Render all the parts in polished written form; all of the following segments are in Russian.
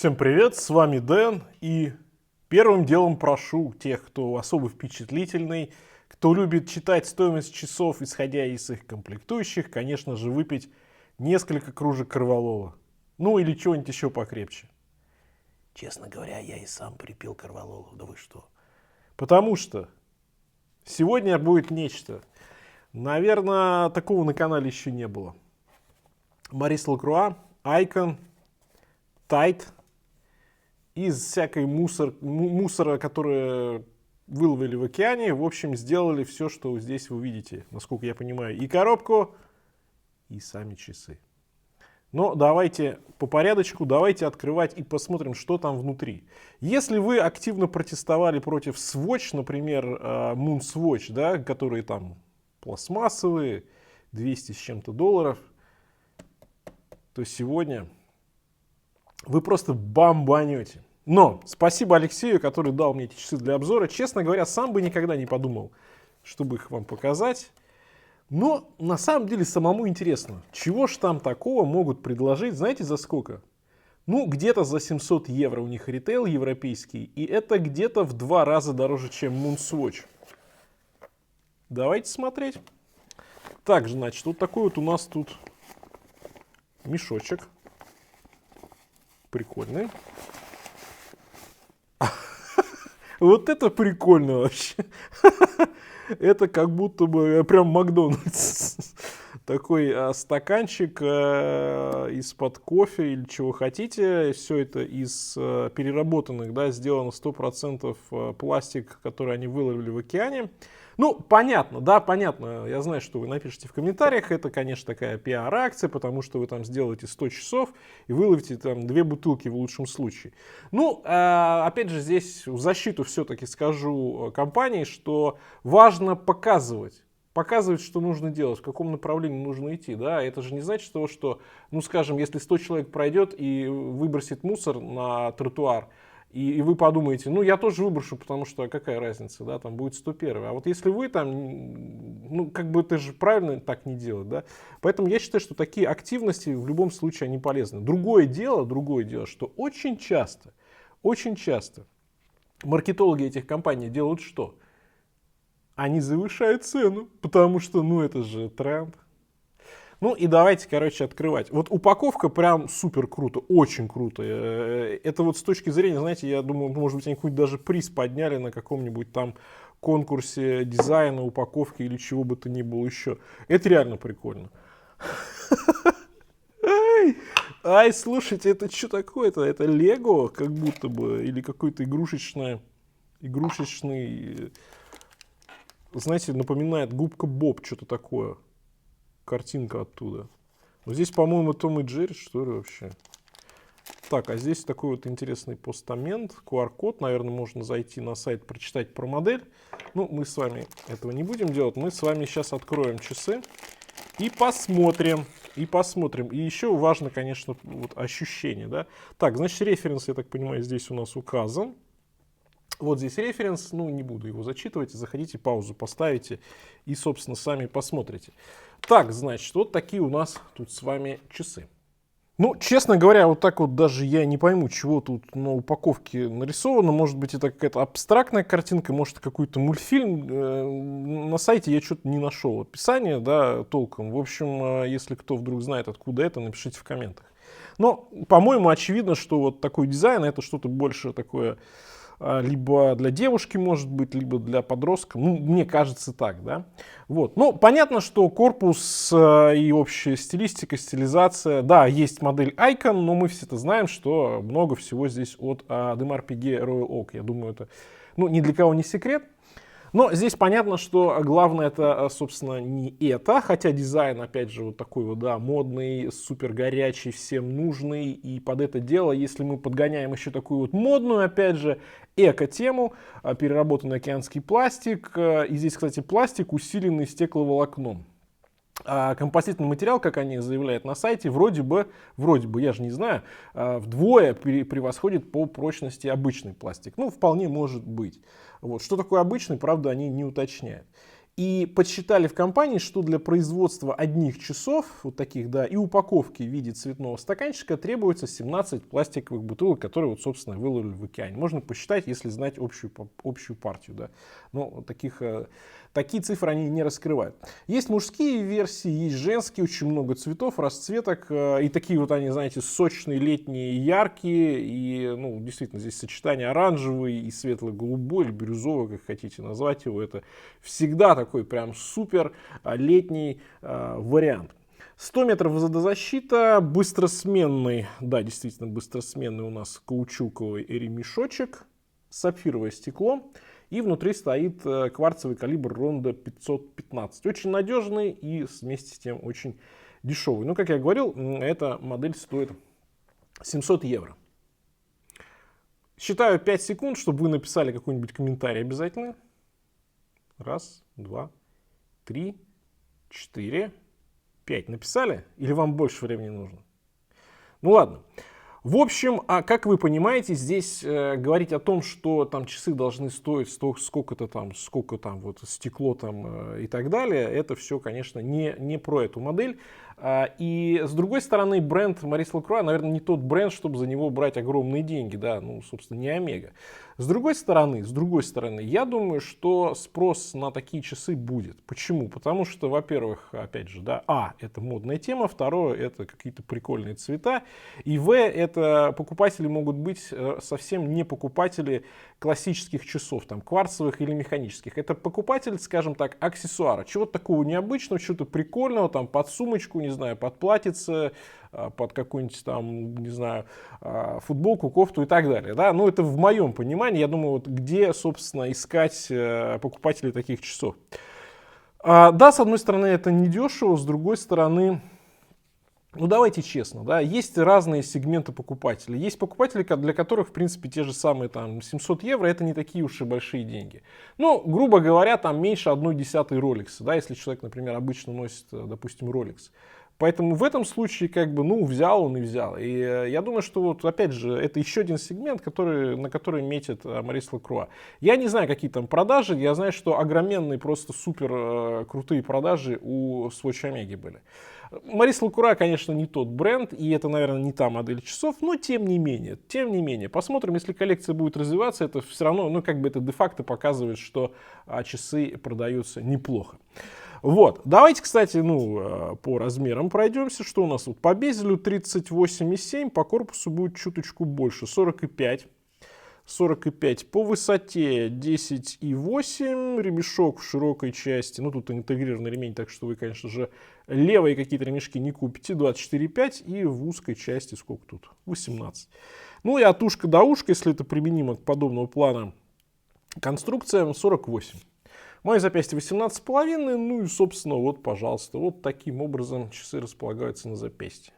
Всем привет, с вами Дэн, и первым делом прошу тех, кто особо впечатлительный, кто любит читать стоимость часов, исходя из их комплектующих, конечно же, выпить несколько кружек корвалола. Ну или чего-нибудь еще покрепче. Честно говоря, я и сам припил корвалолу. Да вы что? Потому что сегодня будет нечто. Наверное, такого на канале еще не было. Марис Лакруа, Icon, Tide. Из всякой мусора, который выловили в океане, в общем, сделали все, что здесь вы видите, насколько я понимаю, и коробку, и сами часы. Но давайте по порядочку, давайте открывать и посмотрим, что там внутри. Если вы активно протестовали против Swatch, например, Moon Swatch, да, которые там пластмассовые, 200 с чем-то долларов, то сегодня вы просто бомбанете. Но спасибо Алексею, который дал мне эти часы для обзора. Честно говоря, сам бы никогда не подумал, чтобы их вам показать. Но на самом деле самому интересно, чего ж там такого могут предложить, знаете, за сколько? Ну, где-то за 700 евро у них ритейл европейский, и это где-то в 2 раза дороже, чем Moon Swatch. Давайте смотреть. Так, значит, вот такой вот у нас тут мешочек. Прикольный. Вот это прикольно вообще. Это как будто бы прям Макдональдс. Такой стаканчик из-под кофе или чего хотите. Все это из переработанных, да, сделано 100% пластик, который они выловили в океане. Ну, понятно, да, понятно. Я знаю, что вы напишите в комментариях. Это, конечно, такая пиар-акция, потому что вы там сделаете 100 часов и выловите там 2 бутылки в лучшем случае. Ну, опять же, здесь в защиту все-таки скажу компании, что важно показывать. Показывать, что нужно делать, в каком направлении нужно идти. Да? Это же не значит того, что, ну, скажем, если 100 человек пройдет и выбросит мусор на тротуар, и вы подумаете, ну, я тоже выброшу, потому что какая разница, да, там будет 101. А вот если вы там, ну, как бы это же правильно так не делать, да. Поэтому я считаю, что такие активности в любом случае, они полезны. Другое дело, что очень часто маркетологи этих компаний делают что? Они завышают цену, потому что, ну, это же тренд. Ну и давайте, короче, открывать. Вот упаковка прям супер круто, очень круто. Это вот с точки зрения, знаете, я думаю, может быть, они какой-нибудь даже приз подняли на каком-нибудь там конкурсе дизайна, упаковки или чего бы то ни было еще. Это реально прикольно. Ай, слушайте, это что такое-то? Это Лего как будто бы, или какой-то игрушечный, знаете, напоминает губка Боб, что-то такое. Картинка оттуда. Но здесь, по-моему, Том и Джерри, что ли, вообще. Так, а здесь такой вот интересный постамент, QR-код. Наверное, можно зайти на сайт, прочитать про модель. Ну, мы с вами этого не будем делать. Мы с вами сейчас откроем часы и посмотрим. И еще важно, конечно, вот ощущение, да. Так, значит, референс, я так понимаю, здесь у нас указан. Вот здесь референс, ну, не буду его зачитывать, заходите, паузу поставите и, собственно, сами посмотрите. Так, значит, вот такие у нас тут с вами часы. Ну, честно говоря, вот так вот даже я не пойму, чего тут на упаковке нарисовано. Может быть, это какая-то абстрактная картинка, может, какой-то мультфильм. На сайте я что-то не нашел описания, да, толком. В общем, если кто вдруг знает, откуда это, напишите в комментах. Но, по-моему, очевидно, что вот такой дизайн, это что-то больше такое... либо для девушки, может быть, либо для подростка. Ну, мне кажется так, да. Вот. Ну, понятно, что корпус и общая стилистика, стилизация. Да, есть модель Icon, но мы все это знаем, что много всего здесь от Audemars Piguet Royal Oak. Я думаю, это, ну, ни для кого не секрет. Но здесь понятно, что главное это, собственно, не это, хотя дизайн, опять же, вот такой вот, да, модный, супер горячий, всем нужный, и под это дело, если мы подгоняем еще такую вот модную, опять же, эко-тему, переработанный океанский пластик, и здесь, кстати, пластик, усиленный стекловолокном. А композитный материал, как они заявляют на сайте, вроде бы, я же не знаю, вдвое превосходит по прочности обычный пластик. Ну, вполне может быть. Вот. Что такое обычный, правда, они не уточняют. И подсчитали в компании, что для производства одних часов, вот таких, да, и упаковки в виде цветного стаканчика требуется 17 пластиковых бутылок, которые, вот, собственно, выловили в океане. Можно посчитать, если знать общую партию, да. Но такие цифры они не раскрывают. Есть мужские версии, есть женские, очень много цветов, расцветок. И такие вот они, знаете, сочные, летние, яркие. И, ну, действительно, здесь сочетание оранжевый и светло-голубой, или бирюзовый, как хотите назвать его. Это всегда такой прям супер летний вариант. 100 метров водозащита, быстросменный, да, действительно быстросменный у нас каучуковый ремешочек, сапфировое стекло. И внутри стоит кварцевый калибр Ронда 515. Очень надежный и вместе с тем очень дешевый. Ну, как я говорил, эта модель стоит 700 евро. Считаю 5 секунд, чтобы вы написали какой-нибудь комментарий обязательно. Раз, два, три, 4, 5. Написали? Или вам больше времени нужно? Ну ладно. В общем, как вы понимаете, здесь говорить о том, что там часы должны стоить сколько там вот стекло там и так далее, это все, конечно, не про эту модель. И с другой стороны, бренд Maurice Lacroix, наверное, не тот бренд, чтобы за него брать огромные деньги, да, ну, собственно, не Омега. С другой стороны, я думаю, что спрос на такие часы будет. Почему? Потому что, во-первых, опять же, да, это модная тема, второе, это какие-то прикольные цвета, и это покупатели могут быть совсем не покупатели классических часов, там, кварцевых или механических. Это покупатель, скажем так, аксессуара, чего-то такого необычного, чего-то прикольного, там, под сумочку, не знаю, под платьице, под какую-нибудь там, не знаю, футболку, кофту и так далее. Да? Ну, это в моем понимании. Я думаю, вот где, собственно, искать покупателей таких часов. Да, с одной стороны, это недешево, с другой стороны, ну, давайте честно, да, есть разные сегменты покупателей. Есть покупатели, для которых, в принципе, те же самые там 700 евро, это не такие уж и большие деньги. Ну, грубо говоря, там меньше 1/10 Rolex, да, если человек, например, обычно носит, допустим, Rolex. Поэтому в этом случае, как бы, ну, взял он и взял. И я думаю, что вот, опять же, это еще один сегмент, на который метит Maurice Lacroix. Я не знаю, какие там продажи, я знаю, что огроменные, просто супер крутые продажи у Swatch Omega были. Maurice Lacroix, конечно, не тот бренд, и это, наверное, не та модель часов, но тем не менее, посмотрим, если коллекция будет развиваться, это все равно, ну, как бы это де-факто показывает, что часы продаются неплохо. Вот, давайте, кстати, ну, по размерам пройдемся. Что у нас вот по безелю 38,7, по корпусу будет чуточку больше, 45. По высоте 10,8, ремешок в широкой части, ну, тут интегрированный ремень, так что вы, конечно же, левые какие-то ремешки не купите, 24,5, и в узкой части сколько тут? 18. Ну, и от ушка до ушка, если это применимо к подобного плана конструкциям, 48. Мое запястье 18,5, ну и, собственно, вот, пожалуйста, вот таким образом часы располагаются на запястье.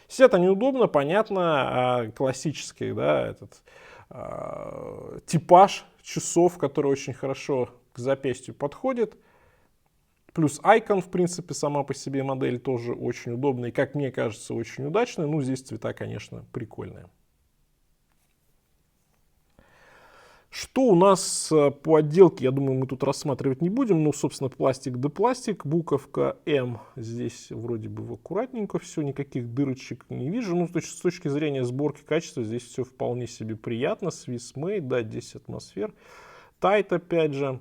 Сидят они удобно, понятно, классический, да, этот типаж часов, который очень хорошо к запястью подходит. Плюс Icon, в принципе, сама по себе модель тоже очень удобная и, как мне кажется, очень удачная. Ну, здесь цвета, конечно, прикольные. Что у нас по отделке, я думаю, мы тут рассматривать не будем. Ну, собственно, пластик да пластик. Буковка М. Здесь вроде бы аккуратненько все, никаких дырочек не вижу. Ну, с точки зрения сборки качества, здесь все вполне себе приятно. Swiss Made, да, 10 атмосфер. Тайт, опять же.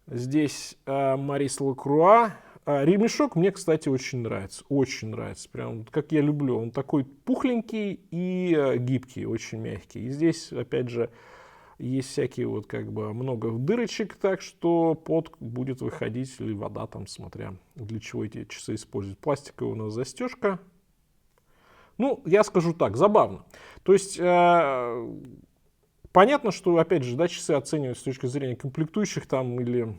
Здесь Maurice Lacroix. Ремешок мне, кстати, очень нравится. Очень нравится. Прям как я люблю. Он такой пухленький и гибкий, очень мягкий. И здесь, опять же, есть всякие вот как бы много дырочек, так что пот будет выходить, или вода там, смотря для чего эти часы используют. Пластиковая у нас застежка. Ну, я скажу так, забавно. То есть, понятно, что, опять же, да, часы оценивают с точки зрения комплектующих там или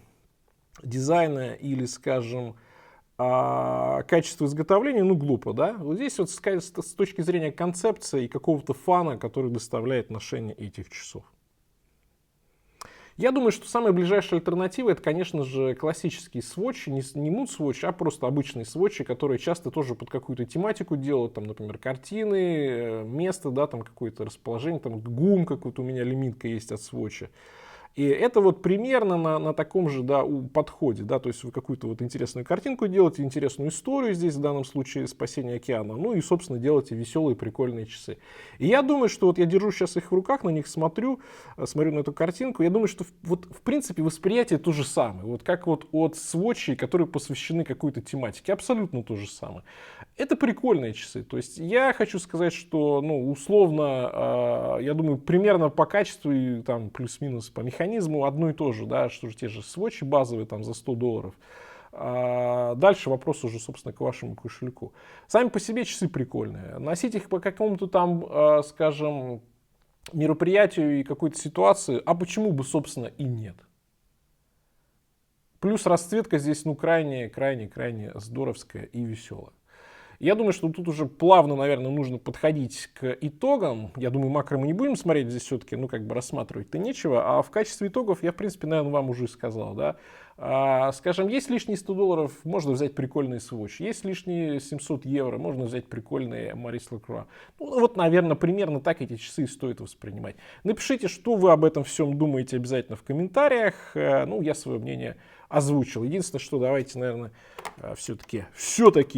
дизайна, или, скажем, качество изготовления, ну, глупо, да? Вот здесь вот с точки зрения концепции и какого-то фана, который доставляет ношение этих часов. Я думаю, что самая ближайшая альтернатива это, конечно же, классические свотчи, не Mood Swatch, а просто обычные свотчи, которые часто тоже под какую-то тематику делают, там, например, картины, место, да, там какое-то расположение, там ГУМ какой-то у меня лимитка есть от свотча. И это вот примерно на таком же, да, подходе, да, то есть вы какую-то вот интересную картинку делаете, интересную историю здесь, в данном случае спасение океана, ну и, собственно, делаете веселые, прикольные часы. И я думаю, что вот я держу сейчас их в руках, на них смотрю на эту картинку, я думаю, что вот в принципе восприятие то же самое, вот как вот от свотчей, которые посвящены какой-то тематике, абсолютно то же самое. Это прикольные часы, то есть я хочу сказать, что, ну, условно, я думаю, примерно по качеству и там плюс-минус по механизму одно и то же, да, что же те же свотчи базовые там за $100. Дальше вопрос уже, собственно, к вашему кошельку. Сами по себе часы прикольные. Носить их по какому-то там, скажем, мероприятию и какой-то ситуации, а почему бы, собственно, и нет. Плюс расцветка здесь, ну, крайне здоровская и веселая. Я думаю, что тут уже плавно, наверное, нужно подходить к итогам. Я думаю, макро мы не будем смотреть здесь все-таки, ну, как бы рассматривать-то нечего. А в качестве итогов я, в принципе, наверное, вам уже сказал, да. Скажем, есть лишние $100, можно взять прикольный свотч. Есть лишние 700 евро, можно взять прикольные Maurice Lacroix. Ну, вот, наверное, примерно так эти часы стоит воспринимать. Напишите, что вы об этом всем думаете обязательно в комментариях. Ну, я свое мнение озвучил. Единственное, что давайте, наверное, все-таки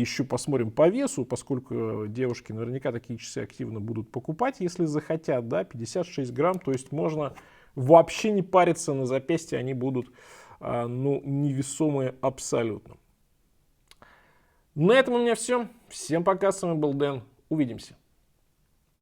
еще посмотрим по весу, поскольку девушки наверняка такие часы активно будут покупать, если захотят, да, 56 грамм, то есть можно вообще не париться, на запястье они будут, ну, невесомые абсолютно. На этом у меня все. Всем пока, с вами был Дэн, увидимся.